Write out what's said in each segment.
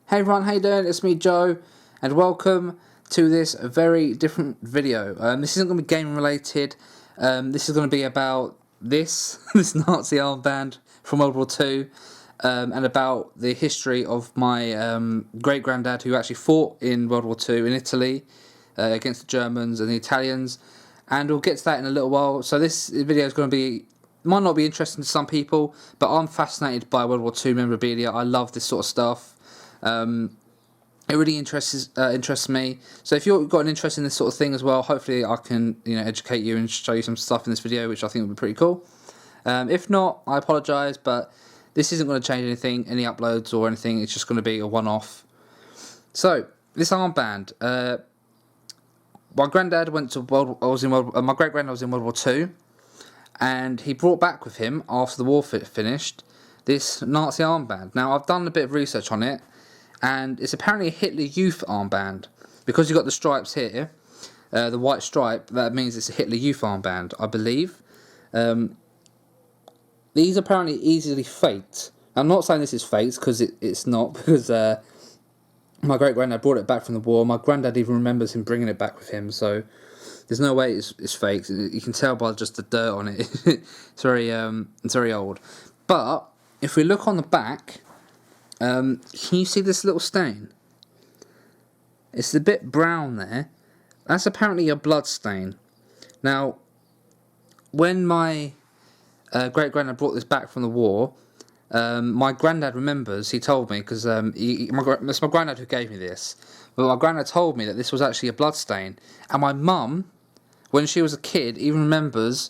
Hey everyone, how you doing? It's me, Joe, and welcome to this very different video. This isn't going to be game related. This is going to be about this Nazi armband from World War Two, and about the history of my great granddad who actually fought in World War Two in Italy against the Germans and the Italians. And we'll get to that in a little while. So this video is going to be might not be interesting to some people, but I'm fascinated by World War Two memorabilia. I love this sort of stuff. It really interests me. So if you've got an interest in this sort of thing as well, hopefully I can educate you and show you some stuff in this video, which I think would be pretty cool. If not, I apologise, but this isn't going to change anything, any uploads or anything. It's just going to be a one-off. So this armband, my granddad went to my great granddad was in World War Two, and he brought back with him after the war finished this Nazi armband. Now I've done a bit of research on it. And it's apparently a Hitler Youth armband. Because you've got the stripes here, the white stripe, that means it's a Hitler Youth armband, I believe. These are apparently easily faked. I'm not saying this is faked, because it's not, because my great-granddad brought it back from the war. My granddad even remembers him bringing it back with him, so there's no way it's faked. You can tell by just the dirt on it. It's very old. But, if we look on the back, can you see this little stain? It's a bit brown there. That's apparently a blood stain. Now, when my great-granddad brought this back from the war, my granddad remembers, he told me, because it's my granddad who gave me this, but my granddad told me that this was actually a blood stain. And my mum, when she was a kid, even remembers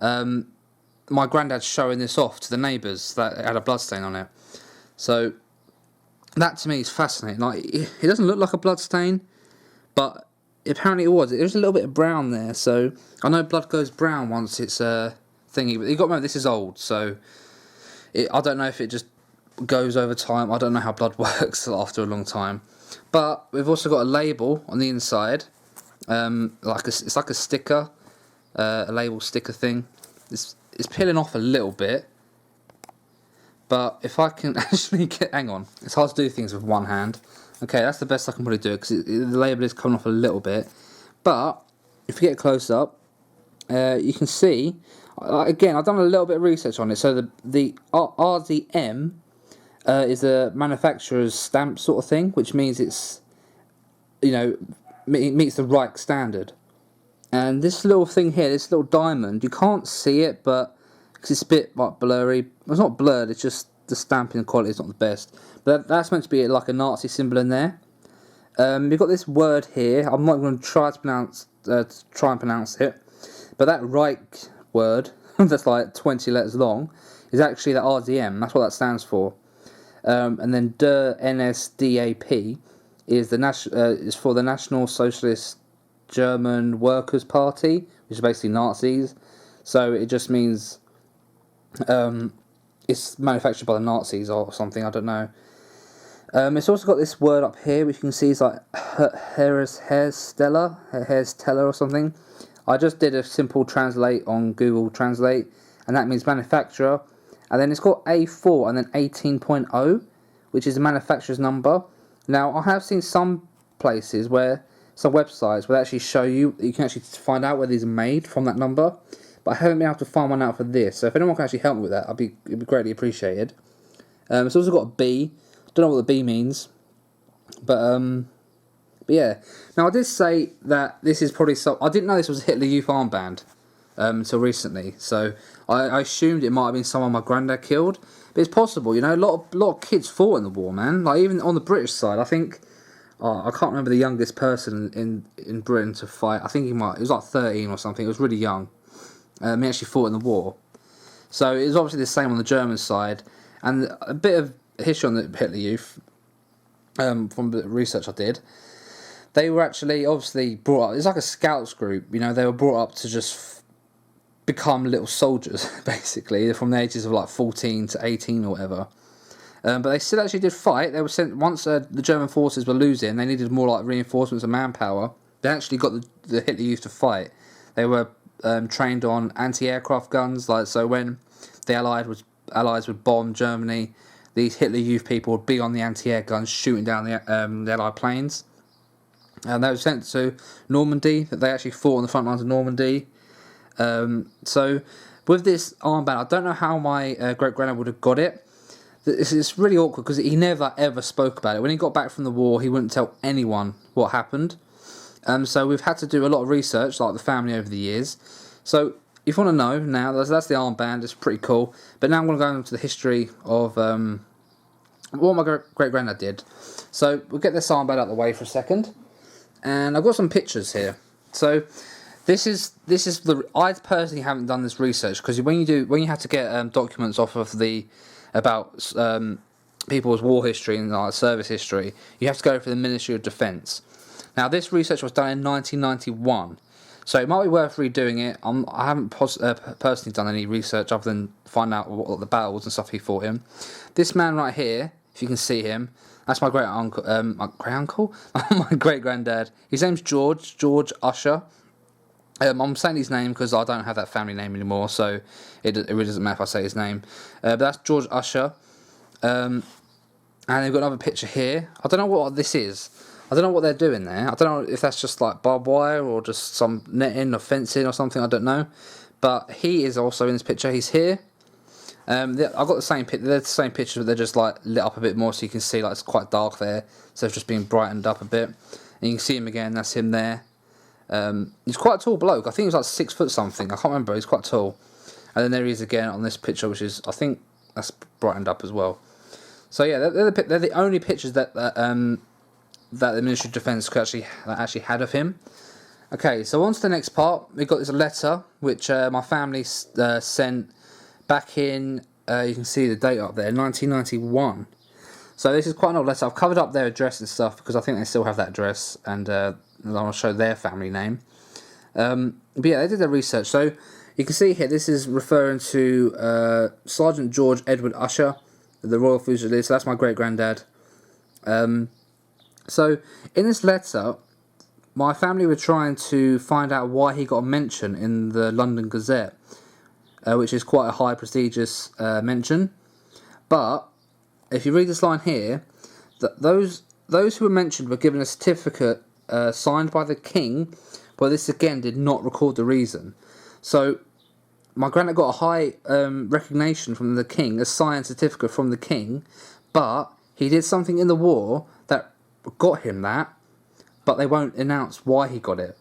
my granddad showing this off to the neighbours that it had a blood stain on it. So that to me is fascinating. Like, it doesn't look like a blood stain, but apparently it was. There's a little bit of brown there, so I know blood goes brown once it's a thingy. But you got to remember, this is old, so I don't know if it just goes over time. I don't know how blood works after a long time. But we've also got a label on the inside, it's like a sticker, a label sticker thing. It's peeling off a little bit. But if I can actually hang on, it's hard to do things with one hand. Okay, that's the best I can probably do, because the label is coming off a little bit. But if you get close up, you can see, again, I've done a little bit of research on it. So the RDM is a manufacturer's stamp sort of thing, which means it's, it meets the Reich standard. And this little thing here, this little diamond, you can't see it, but because it's a bit like blurry. Well, it's not blurred, it's just the stamping quality is not the best. But that's meant to be like a Nazi symbol in there. We've got this word here. I'm not going to try and pronounce it. But that Reich word, that's like 20 letters long, is actually the RDM. That's what that stands for. And then Der NSDAP is for the National Socialist German Workers' Party, which is basically Nazis. So it just means it's manufactured by the Nazis or something, I don't know. It's also got this word up here, which you can see is like Hersteller or something. I just did a simple translate on Google Translate, and that means manufacturer. And then it's got A4 and then 18.0, which is the manufacturer's number. Now, I have seen some places some websites where they actually show you can actually find out where these are made from that number. But I haven't been able to find one out for this. So if anyone can actually help me with that, it'd be greatly appreciated. It's also got a B. Don't know what the B means. But yeah. Now I did say that this is probably I didn't know this was a Hitler Youth armband until recently. So I assumed it might have been someone my granddad killed. But it's possible, a lot of kids fought in the war, man. Like even on the British side, I think. I can't remember the youngest person in Britain to fight. I think he was like 13 or something. It was really young. He actually fought in the war. So it was obviously the same on the German side. And a bit of history on the Hitler Youth, from the research I did. They were actually obviously brought up, it's like a scouts group, they were brought up to just become little soldiers, basically, from the ages of like 14 to 18 or whatever. But they still actually did fight. They were sent, once the German forces were losing, they needed more like reinforcements and manpower. They actually got the Hitler Youth to fight. They were trained on anti-aircraft guns, so when the Allies would bomb Germany, these Hitler Youth people would be on the anti-air guns shooting down the Allied planes. And they were sent to Normandy, that they actually fought on the front lines of Normandy. So with this armband, I don't know how my great-granddad would have got it. It's really awkward because he never ever spoke about it. When he got back from the war, he wouldn't tell anyone what happened. So we've had to do a lot of research, like the family, over the years. So if you want to know now, that's the armband. It's pretty cool. But now I'm going to go into the history of what my great-granddad did. So we'll get this armband out of the way for a second. And I've got some pictures here. So this is I personally haven't done this research, because when you have to get documents off of about people's war history and service history, you have to go for the Ministry of Defence. Now this research was done in 1991, so it might be worth redoing it. I haven't personally done any research other than find out what the battles and stuff he fought in. This man right here, if you can see him, that's my great uncle, my great granddad. His name's George Usher. I'm saying his name because I don't have that family name anymore, so it really doesn't matter if I say his name. But that's George Usher. And they've got another picture here. I don't know what this is. I don't know what they're doing there. I don't know if that's just like barbed wire or just some netting or fencing or something. I don't know. But he is also in this picture. He's here. I've got the same picture. They're the same picture, but they're just like lit up a bit more, so you can see like it's quite dark there. So it's just being brightened up a bit. And you can see him again. That's him there. He's quite a tall bloke. I think he's like 6 foot something. I can't remember. He's quite tall. And then there he is again on this picture, which is, I think that's brightened up as well. So yeah, they're the only pictures that the Ministry of Defence actually had of him. Okay, so on to the next part. We've got this letter which my family sent back in. You can see the date up there, 1991. So this is quite an old letter. I've covered up their address and stuff because I think they still have that address, and I want to show their family name. But yeah, they did their research. So you can see here, this is referring to Sergeant George Edward Usher, the Royal Fusiliers. So that's my great-granddad. So in this letter, my family were trying to find out why he got a mention in the London Gazette, which is quite a high prestigious mention. But if you read this line here, those who were mentioned were given a certificate signed by the King, but this again did not record the reason. So my granddad got a high recognition from the King, a signed certificate from the King, but he did something in the war that got him that, but they won't announce why he got it.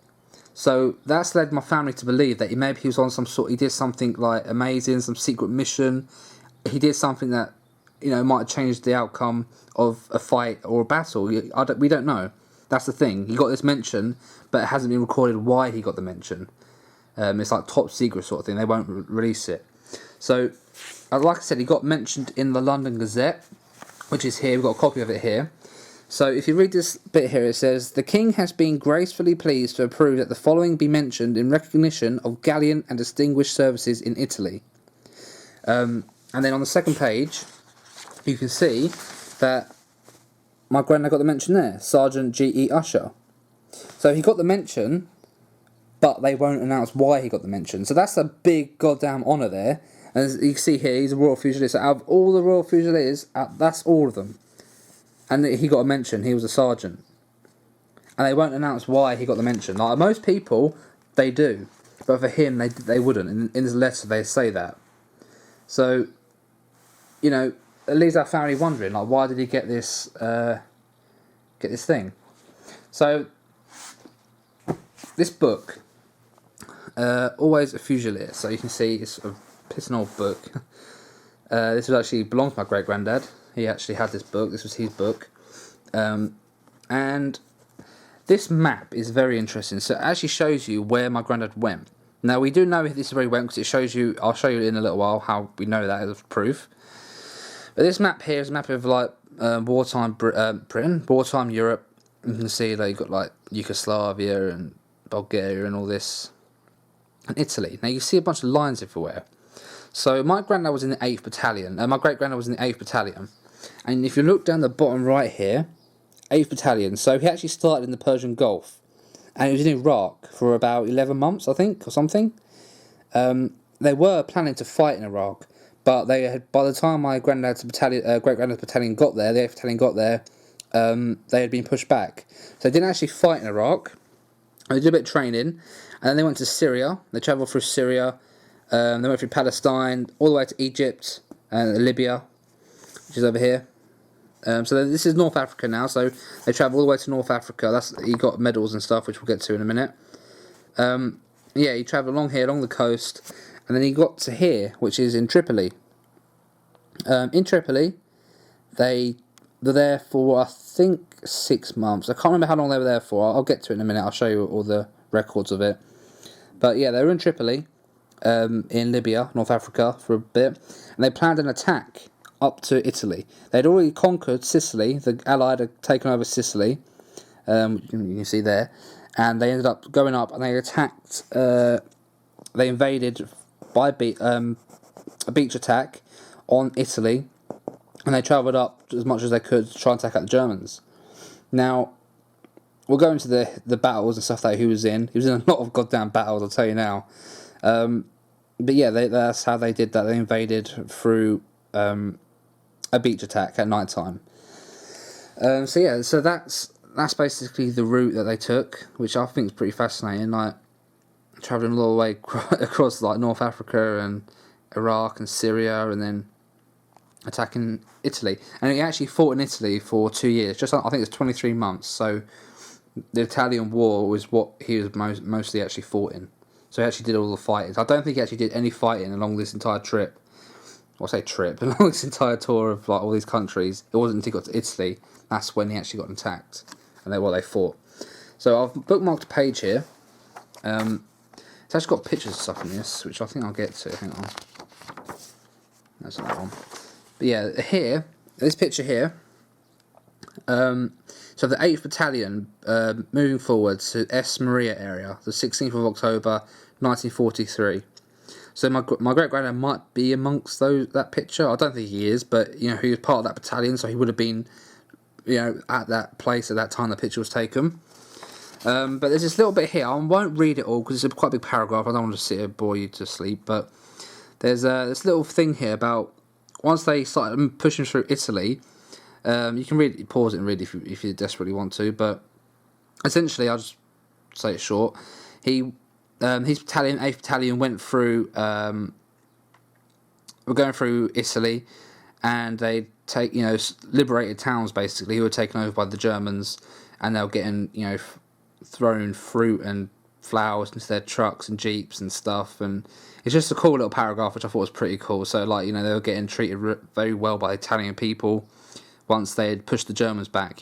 So that's led my family to believe that maybe he was on he did something like amazing, some secret mission. He did something that, might have changed the outcome of a fight or a battle. We don't know. That's the thing. He got this mention, but it hasn't been recorded why he got the mention. It's like top secret sort of thing. They won't release it. So, like I said, he got mentioned in the London Gazette, which is here. We've got a copy of it here. So if you read this bit here, it says, "The King has been gracefully pleased to approve that the following be mentioned in recognition of gallant and distinguished services in Italy." And then on the second page, you can see that my granddad got the mention there, Sergeant G.E. Usher. So he got the mention, but they won't announce why he got the mention. So that's a big goddamn honour there. And as you can see here, he's a Royal Fusilier. So out of all the Royal Fusiliers, that's all of them. And he got a mention, he was a sergeant. And they won't announce why he got the mention. Like most people, they do. But for him, they wouldn't. In this letter, they say that. So, it leaves our family wondering, like, why did he get this thing? So, this book, Always a Fusilier. So you can see it's a pissing old book. This actually belonged to my great-granddad. He actually had this book. This was his book. And this map is very interesting. So it actually shows you where my granddad went. Now, we do know this is where he went because it shows you, I'll show you in a little while how we know that as proof. But this map here is a map of like wartime Britain, wartime Europe. You can see that you've got like Yugoslavia and Bulgaria and all this. And Italy. Now, you see a bunch of lines everywhere. So my granddad was in the 8th Battalion. My great-granddad was in the 8th Battalion. And if you look down the bottom right here, 8th Battalion. So he actually started in the Persian Gulf. And he was in Iraq for about 11 months, I think, or something. They were planning to fight in Iraq. But they had, by the time my great granddad's battalion got there, the 8th Battalion got there, they had been pushed back. So they didn't actually fight in Iraq. They did a bit of training, and then they went to Syria. They travelled through Syria. They went through Palestine, all the way to Egypt and Libya, which is over here. So this is North Africa now. So they travelled all the way to North Africa. He got medals and stuff, which we'll get to in a minute. Yeah, he travelled along here, along the coast, and then he got to here, which is in Tripoli. In Tripoli, they were there for, I think, 6 months. I can't remember how long they were there for. I'll get to it in a minute. I'll show you all the records of it. But yeah, they were in Tripoli, in Libya, North Africa, for a bit, and they planned an attack up to Italy. They'd already conquered Sicily. The Allied had taken over Sicily. You can see there. And they ended up going up and they attacked. They invaded by a beach attack on Italy, and they travelled up as much as they could to try and take out the Germans. Now, we'll go into the battles and stuff that he was in. He was in a lot of goddamn battles, I'll tell you now. But yeah, that's how they did that. They invaded through a beach attack at night time. So that's basically the route that they took, which I think is pretty fascinating. Like traveling all the way across like North Africa and Iraq and Syria, and then attacking Italy. And he actually fought in Italy for 2 years. I think it's 23 months. So the Italian War was what he was mostly actually fought in. So he actually did all the fighting. I don't think he actually did any fighting along this entire trip. I'll say trip, along this entire tour of like all these countries. It wasn't until he got to Italy, that's when he actually got attacked. And they fought. So I've bookmarked a page here. It's actually got pictures of stuff in this, which I think I'll get to. Hang on. That's not that one. But yeah, here, this picture here. So the 8th Battalion moving forward to S. Maria area, the 16th of October, 1943. So my great granddad might be amongst that picture. I don't think he is, but he was part of that battalion, so he would have been, at that place at that time the picture was taken. But there's this little bit here. I won't read it all because it's quite a big paragraph. I don't want to sit here and bore you to sleep. But there's this little thing here about once they started pushing through Italy. You can pause it and read if you desperately want to. But essentially, I'll just say it short. His battalion, 8th Battalion, went through. Were going through Italy, and they liberated towns basically who were taken over by the Germans, and they were getting thrown fruit and flowers into their trucks and jeeps and stuff, and it's just a cool little paragraph which I thought was pretty cool. So they were getting treated very well by the Italian people once they had pushed the Germans back,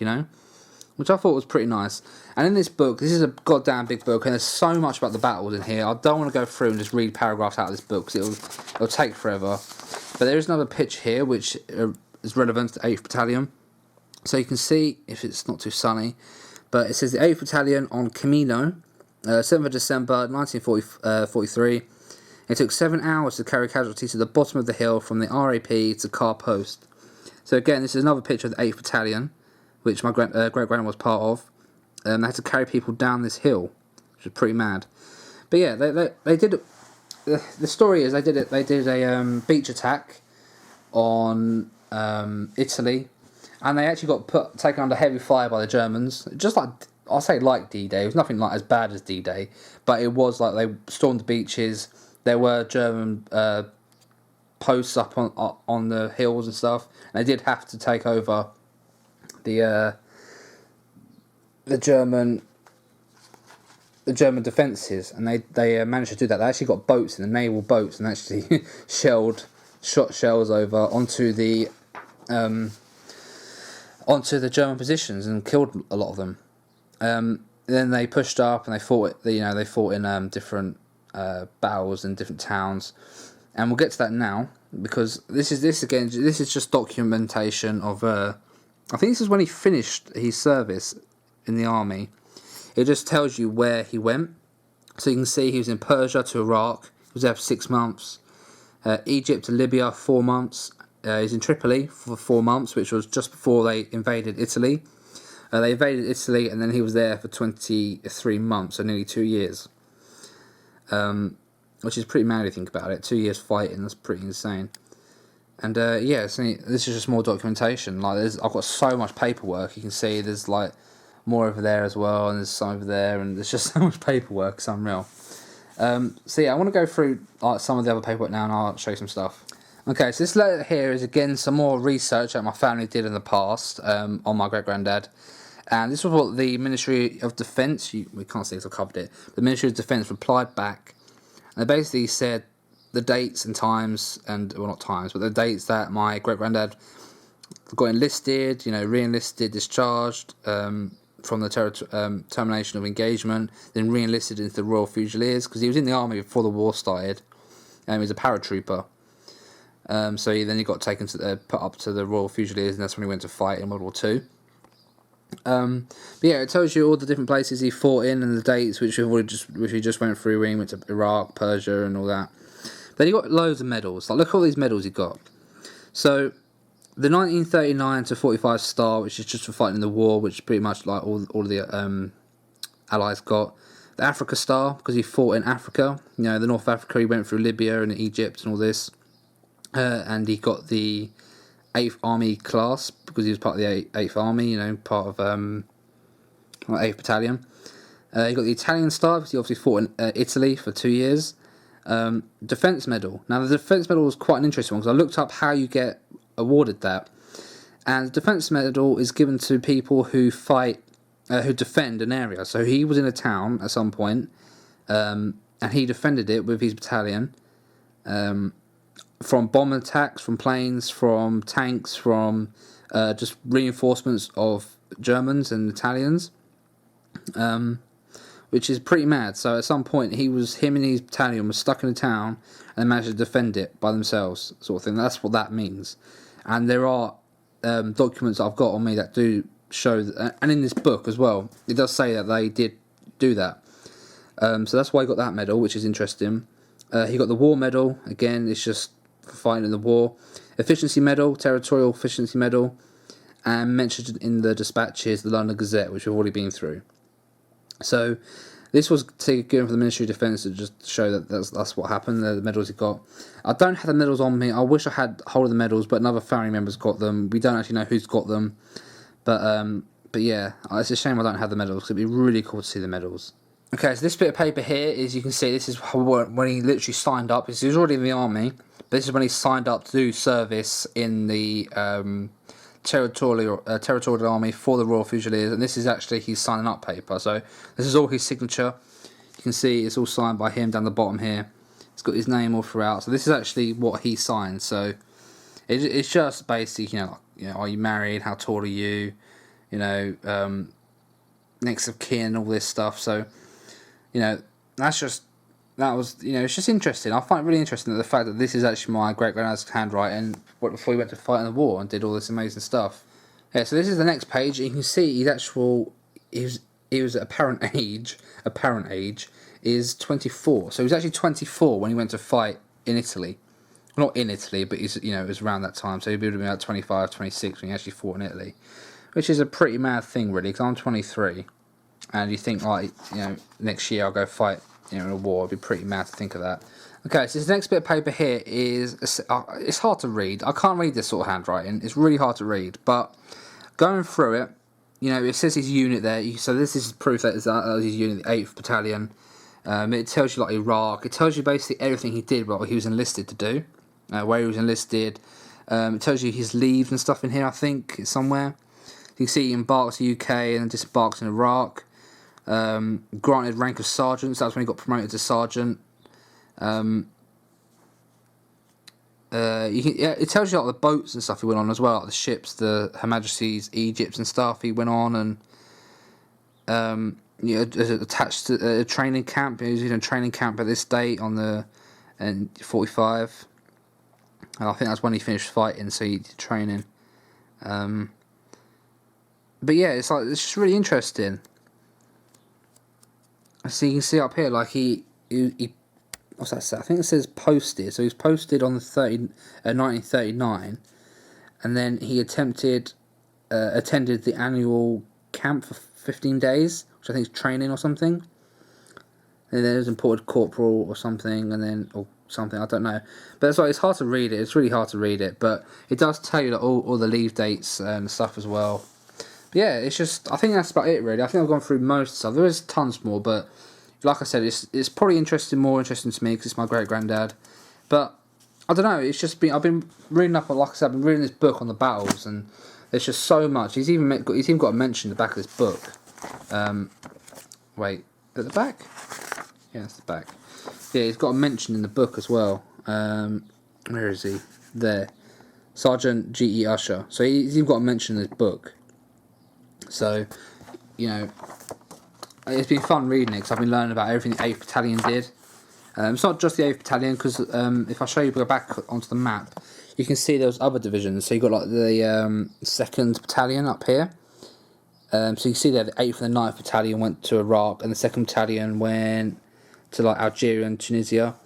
which I thought was pretty nice. And in this book, this is a goddamn big book, and there's so much about the battles in here. I don't want to go through and just read paragraphs out of this book because it'll take forever. But there is another picture here which is relevant to the 8th Battalion. So you can see, if it's not too sunny, but it says the 8th Battalion on Camino, 7th of December 1943. It took 7 hours to carry casualties to the bottom of the hill from the RAP to Car Post. So again, this is another picture of the 8th Battalion, which my great-grandma was part of. They had to carry people down this hill, which was pretty mad. But yeah, they did. The story is they did a beach attack on Italy, and they actually got taken under heavy fire by the Germans. Just like D-Day. It was nothing like as bad as D-Day, but it was like they stormed the beaches. There were German posts up on the hills and stuff. And they did have to take over the German defences, and they managed to do that. They actually got boats, in the naval boats, and actually shot shells over onto the German positions and killed a lot of them. Then they pushed up and they fought. They fought in different battles in different towns, and we'll get to that now because this is just documentation of. I think this is when he finished his service in the army. It just tells you where he went. So you can see he was in Persia to Iraq. He was there for 6 months. Egypt to Libya, 4 months. He was in Tripoli for 4 months, which was just before they invaded Italy. They invaded Italy, and then he was there for 23 months, so nearly 2 years. Which is pretty mad if you think about it. 2 years fighting, that's pretty insane. And yeah, so this is just more documentation. Like, I've got so much paperwork. You can see there's like more over there as well, and there's some over there, and there's just so much paperwork. It's unreal. So yeah, I want to go through like some of the other paperwork now, and I'll show you some stuff. Okay, so this letter here is again some more research that my family did in the past on my great granddad, and this was what the Ministry of Defence. We can't see because I covered it. The Ministry of Defence replied back, and they basically said the dates and times, and well, not times, but the dates that my great granddad got enlisted, re-enlisted, discharged from the termination of engagement, then re-enlisted into the Royal Fusiliers, because he was in the army before the war started. He was a paratrooper. So then he got taken to put up to the Royal Fusiliers, and that's when he went to fight in World War II. But yeah, it tells you all the different places he fought in and the dates, which we just went through when he went to Iraq, Persia, and all that. Then he got loads of medals. Like, look at all these medals he got. So the 1939 to 45 Star, which is just for fighting in the war, which is pretty much like all of the Allies got. The Africa Star, because he fought in Africa. The North Africa, he went through Libya and Egypt and all this. And he got the 8th Army class, because he was part of the 8th Army, part of 8th Battalion. He got the Italian Star, because he obviously fought in Italy for 2 years. Defence Medal. Now, the Defence Medal was quite an interesting one, because I looked up how you get awarded that. And the Defence Medal is given to people who fight, who defend an area. So he was in a town at some point, and he defended it with his battalion, from bomb attacks, from planes, from tanks, from just reinforcements of Germans and Italians, which is pretty mad. So at some point, him and his battalion was stuck in a town, and they managed to defend it by themselves, sort of thing. That's what that means. And there are documents that I've got on me that do show that, and in this book as well, it does say that they did do that. So that's why he got that medal, which is interesting. He got the War Medal. Again, it's just for fighting in the war. Efficiency Medal, Territorial Efficiency Medal, and mentioned in the dispatches, the London Gazette, which we've already been through. So this was given for the Ministry of Defence to just show that that's what happened, the medals he got. I don't have the medals on me. I wish I had hold of the medals, but another family member's got them. We don't actually know who's got them. But yeah, it's a shame I don't have the medals, because it'd be really cool to see the medals. Okay, so this bit of paper here is, you can see, this is when he literally signed up. He was already in the army, but this is when he signed up to do service in the territorial army for the Royal Fusiliers, and this is actually his signing up paper. So this is all his signature. You can see it's all signed by him down the bottom here. It's got his name all throughout. So this is actually what he signed. So it's just basically, are you married? How tall are you? Next of kin, all this stuff. So it's just interesting. I find it really interesting that the fact that this is actually my great granddad's handwriting before he went to fight in the war and did all this amazing stuff. Yeah, so this is the next page. You can see his apparent age is 24. So he was actually 24 when he went to fight in Italy. Well, not in Italy, but it was around that time. So he would have been about 25, 26 when he actually fought in Italy, which is a pretty mad thing, really, because I'm 23. And you think, next year I'll go fight, in a war. It'd be pretty mad to think of that. Okay, so this next bit of paper here is, it's hard to read. I can't read this sort of handwriting. It's really hard to read. But going through it, it says his unit there. So this is proof that it's his unit, the 8th Battalion. It tells you, like, Iraq. It tells you basically everything he did, what he was enlisted to do, where he was enlisted. It tells you his leave and stuff in here, I think, somewhere. You can see he embarks in the UK and then disembarks in Iraq. Granted rank of sergeant, so that's when he got promoted to sergeant. It tells you, like, the boats and stuff he went on as well, like the ships, the Her Majesty's Egypt and stuff he went on, and attached to a training camp. He was in a training camp at this date in 45, and I think that's when he finished fighting, so he did training. But yeah, it's just really interesting. So you can see up here, like, he what's that say? I think it says posted. So he was posted on the 1939, and then he attended the annual camp for 15 days, which I think is training or something. And then he was imported corporal or something, and then, or something, I don't know. But it's like, it's hard to read it. It's really hard to read it, but it does tell you that all the leave dates and stuff as well. But yeah, it's just, I think that's about it really. I think I've gone through most stuff. There is tons more, but like I said, it's probably more interesting to me because it's my great granddad. But I don't know. It's just been, I've been reading up on, like I said, I've been reading this book on the battles, and there's just so much. He's even got a mention in the back of this book. Wait, at the back? Yeah, it's the back. Yeah, he's got a mention in the book as well. Where is he? There. Sergeant G.E. Usher. So he's even got a mention in his book. So, you know, it's been fun reading it because I've been learning about everything the 8th Battalion did. It's not just the 8th Battalion because if I show you, go back onto the map, you can see there was other divisions. So you've got like the 2nd Battalion up here. So you can see there the 8th and the 9th Battalion went to Iraq, and the 2nd Battalion went to like Algeria and Tunisia.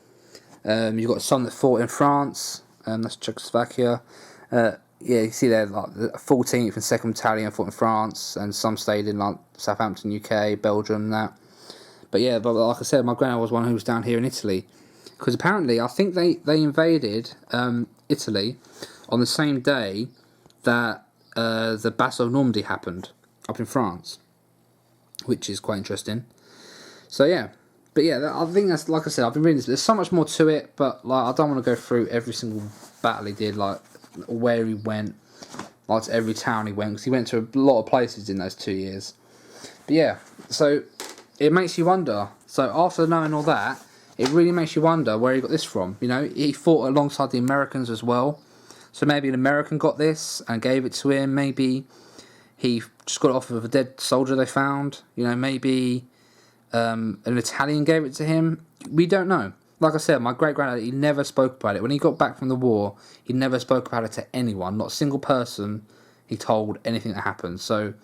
You've got some that fought in France, that's Czechoslovakia. Yeah, you see there like the 14th and 2nd Battalion fought in France, and some stayed in like Southampton, UK, Belgium, and that. But yeah, but like I said, my granddad was one who was down here in Italy, because apparently I think they invaded Italy on the same day that the Battle of Normandy happened up in France, which is quite interesting. So yeah. But yeah, I think that's, like I said, I've been reading this. There's so much more to it, but like I don't want to go through every single battle he did, like where he went, like to every town he went, because he went to a lot of places in those 2 years. But yeah, so it makes you wonder. So after knowing all that, it really makes you wonder where he got this from. You know, he fought alongside the Americans as well. So maybe an American got this and gave it to him. Maybe he just got it off of a dead soldier they found. You know, maybe an Italian gave it to him. We don't know. Like I said, my great granddad, he never spoke about it. When he got back from the war, he never spoke about it to anyone. Not a single person he told anything that happened. So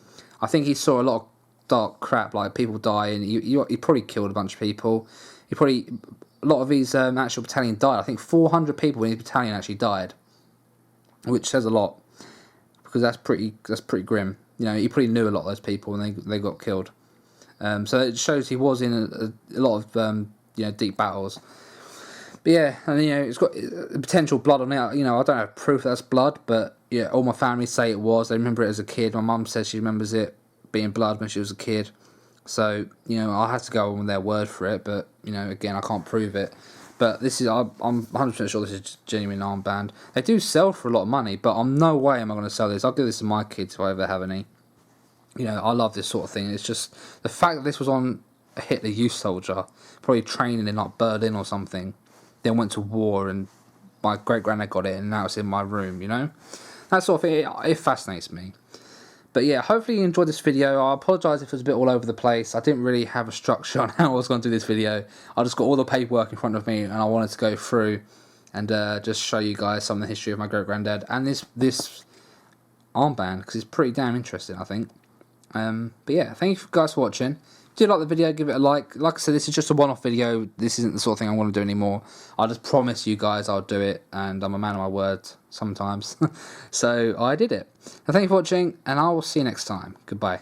I think he saw a lot of dark crap, like people dying. He probably killed a bunch of people. A lot of his actual battalion died. I think 400 people in his battalion actually died, which says a lot, because that's pretty grim. You know, he probably knew a lot of those people and they got killed. So it shows he was in a lot of deep battles. But yeah, and you know, it's got potential blood on it. You know, I don't have proof that's blood, but yeah, all my family say it was. They remember it as a kid. My mum says she remembers it being blood when she was a kid. So you know, I had to go on their word for it. But you know, again, I can't prove it. But this is, I'm 100% sure this is genuine armband. They do sell for a lot of money, but I'm no way am I going to sell this. I'll give this to my kids if I ever have any. You know, I love this sort of thing. It's just the fact that this was on a Hitler youth soldier, probably training in like Berlin or something, then went to war, and my great granddad got it, and now it's in my room. You know, that sort of thing. It fascinates me. But yeah, hopefully you enjoyed this video. I apologise if it was a bit all over the place. I didn't really have a structure on how I was going to do this video. I just got all the paperwork in front of me, and I wanted to go through and just show you guys some of the history of my great granddad and this armband, because it's pretty damn interesting, I think. But yeah, thank you guys for watching. If you like the video, give it a like. Like I said, this is just a one-off video. This isn't the sort of thing I want to do anymore. I just promise you guys I'll do it, and I'm a man of my word sometimes. So I did it. And thank you for watching, and I will see you next time. Goodbye.